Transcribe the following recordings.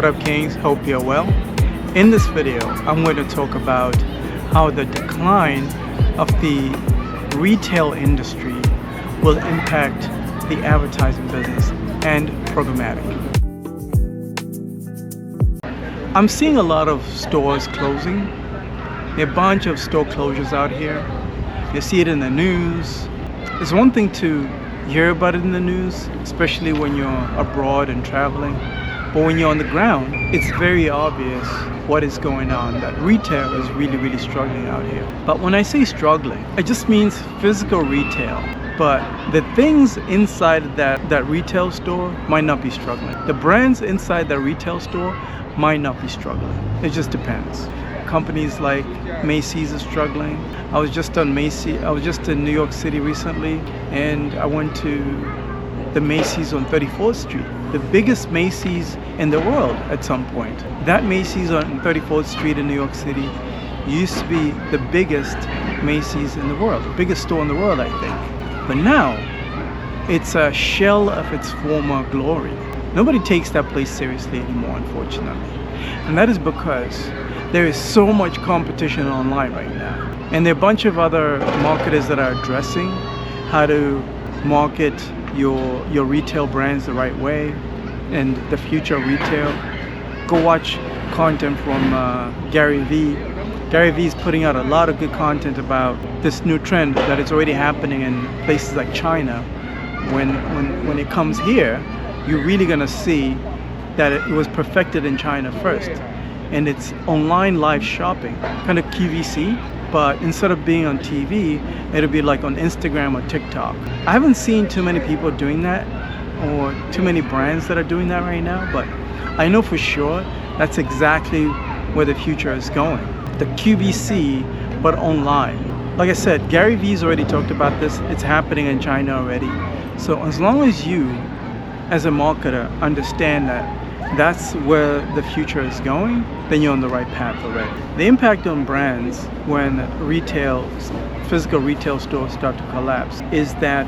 What up, Kings? Hope you're well. In this video, I'm going to talk about how the decline of the retail industry will impact the advertising business and programmatic. I'm seeing a lot of stores closing. There are a bunch of store closures out here. You see it in the news. It's one thing to hear about it in the news, especially when you're abroad and traveling. But when you're on the ground, it's very obvious what is going on, that retail is really struggling out here. But when I say struggling, it just means physical retail. But the things inside that retail store might not be struggling. The brands inside that retail store might not be struggling. It just depends. Companies like Macy's are struggling. I was just in New York City recently, and I went to the Macy's on 34th Street, the biggest Macy's in the world at some point. That Macy's on 34th Street in New York City used to be the biggest Macy's in the world, the biggest store in the world, I think. But now, it's a shell of its former glory. Nobody takes that place seriously anymore, unfortunately. And that is because there is so much competition online right now. And there are a bunch of other marketers that are addressing how to market your retail brands the right way and the future of retail. Go watch content from Gary Vee. Gary Vee is putting out a lot of good content about this new trend that is already happening in places like China. When it comes here, you're really gonna see that it was perfected in China first. And it's online live shopping, kind of QVC, but instead of being on TV, it'll be like on Instagram or TikTok. I haven't seen too many people doing that, or too many brands that are doing that right now, but I know for sure that's exactly where the future is going. The QVC, but online. Like I said, Gary Vee's already talked about this. It's happening in China already. So as long as you, as a marketer, understand that that's where the future is going, then you're on the right path already. The impact on brands when physical retail stores start to collapse is that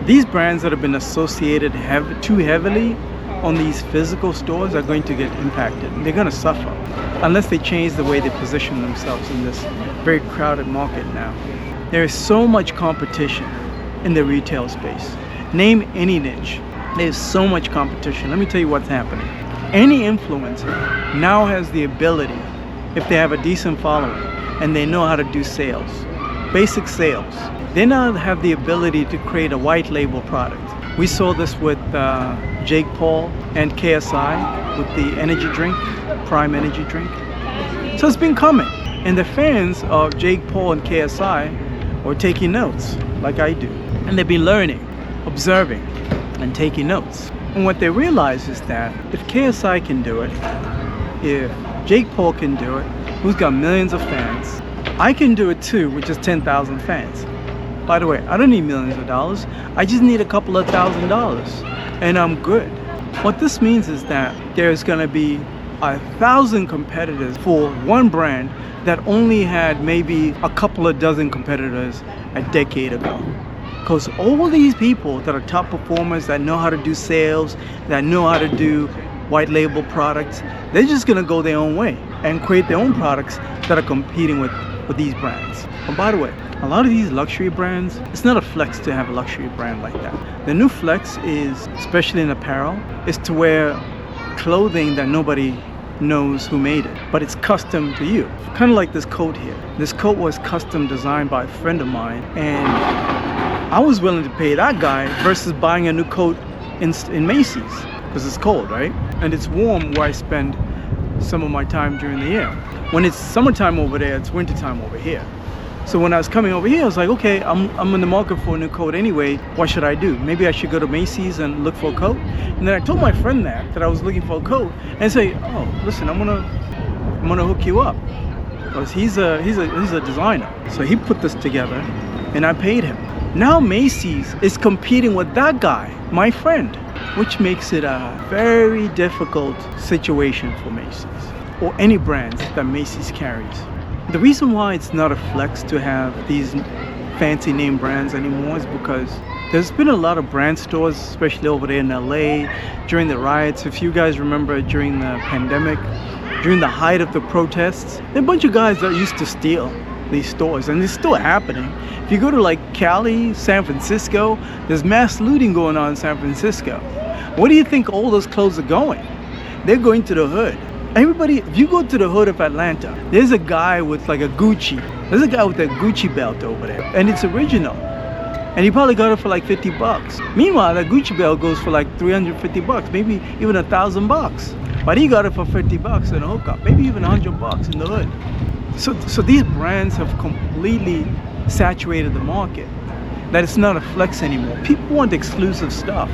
these brands that have been associated too heavily on these physical stores are going to get impacted. They're going to suffer unless they change the way they position themselves in this very crowded market now. There is so much competition in the retail space. Name any niche. There's so much competition. Let me tell you what's happening. Any influencer now has the ability, if they have a decent following and they know how to do sales, basic sales, they now have the ability to create a white label product. We saw this with Jake Paul and KSI with the energy drink, Prime energy drink. So it's been coming. And the fans of Jake Paul and KSI are taking notes, like I do. And they've been learning, observing, and taking notes. And what they realize is that if KSI can do it, if Jake Paul can do it, who's got millions of fans, I can do it too with just 10,000 fans. By the way, I don't need millions of dollars. I just need a couple of $1,000 and I'm good. What this means is that there's gonna be 1,000 competitors for one brand that only had maybe a couple of dozen competitors a decade ago. Because all these people that are top performers, that know how to do sales, that know how to do white label products, they're just gonna go their own way and create their own products that are competing with these brands. And by the way, a lot of these luxury brands, it's not a flex to have a luxury brand like that. The new flex is, especially in apparel, is to wear clothing that nobody knows who made it, but it's custom to you. Kind of like this coat here. This coat was custom designed by a friend of mine, and I was willing to pay that guy versus buying a new coat in Macy's, because it's cold, right? And it's warm where I spend some of my time during the year. When it's summertime over there, it's wintertime over here. So when I was coming over here, I was like, okay, I'm in the market for a new coat anyway. What should I do? Maybe I should go to Macy's and look for a coat. And then I told my friend that I was looking for a coat, and say, oh, listen, I'm gonna hook you up, because he's a designer. So he put this together, and I paid him. Now Macy's is competing with that guy, my friend, which makes it a very difficult situation for Macy's or any brands that Macy's carries. The reason why it's not a flex to have these fancy name brands anymore is because There's been a lot of brand stores, especially over there in LA during the riots. If you guys remember during the pandemic, during the height of the protests, there are a bunch of guys that used to steal these stores, and it's still happening. If you go to like Cali, San Francisco, there's mass looting going on in San Francisco. Where do you think all those clothes are going? They're going to the hood. Everybody, if you go to the hood of Atlanta, there's a guy with like a Gucci. There's a guy with a Gucci belt over there, and it's original. And he probably got it for like 50 bucks. Meanwhile, that Gucci belt goes for like 350 bucks, maybe even $1,000. But he got it for 50 bucks in a hookup, maybe even 100 bucks in the hood. So these brands have completely saturated the market, that it's not a flex anymore. People want exclusive stuff.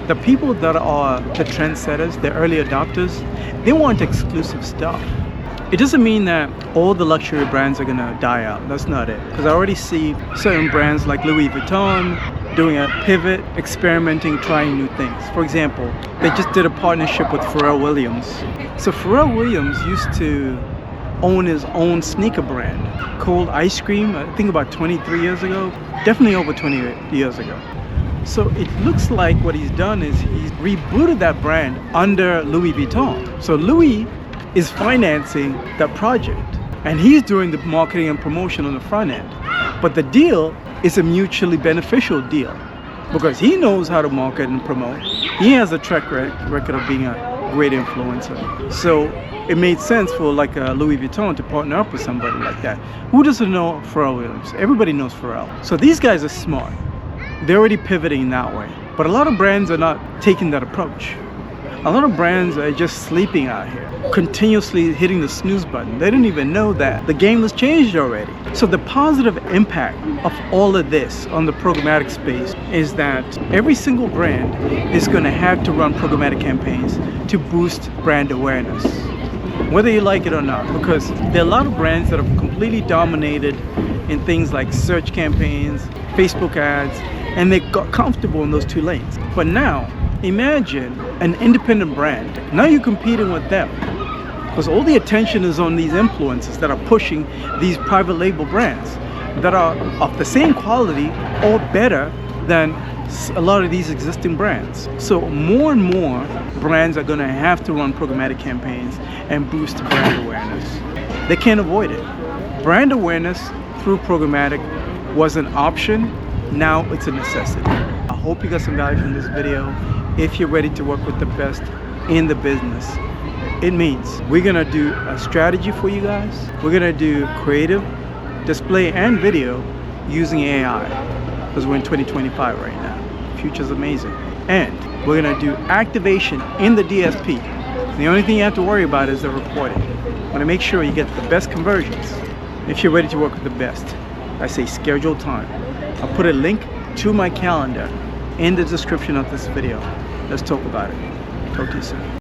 The people that are the trendsetters, the early adopters, they want exclusive stuff. It doesn't mean that all the luxury brands are gonna die out. That's not it. Because I already see certain brands like Louis Vuitton doing a pivot, experimenting, trying new things. For example, they just did a partnership with Pharrell Williams. So Pharrell Williams used to own his own sneaker brand called Ice Cream, I think about 23 years ago, definitely over 20 years ago. So it looks like what he's done is he's rebooted that brand under Louis Vuitton. So Louis is financing that project, and he's doing the marketing and promotion on the front end. But the deal is a mutually beneficial deal because he knows how to market and promote. He has a track record of being a great influencer. So it made sense for like a Louis Vuitton to partner up with somebody like that. Who doesn't know Pharrell Williams? Everybody knows Pharrell. So these guys are smart. They're already pivoting that way. But a lot of brands are not taking that approach. A lot of brands are just sleeping out here, continuously hitting the snooze button. They don't even know that the game has changed already. So the positive impact of all of this on the programmatic space is that every single brand is going to have to run programmatic campaigns to boost brand awareness, whether you like it or not, because there are a lot of brands that have completely dominated in things like search campaigns, Facebook ads, and they got comfortable in those two lanes. But now, imagine an independent brand. Now you're competing with them because all the attention is on these influencers that are pushing these private label brands that are of the same quality or better than a lot of these existing brands. So more and more brands are going to have to run programmatic campaigns and boost brand awareness. They can't avoid it. Brand awareness through programmatic was an option. Now it's a necessity. I hope you got some value from this video. If you're ready to work with the best in the business, it means we're gonna do a strategy for you guys. We're gonna do creative, display, and video using AI, because we're in 2025 right now. The future's amazing. And we're gonna do activation in the DSP. The only thing you have to worry about is the reporting. I wanna make sure you get the best conversions. If you're ready to work with the best, I say schedule time. I'll put a link to my calendar in the description of this video. Let's talk about it. Talk to you soon.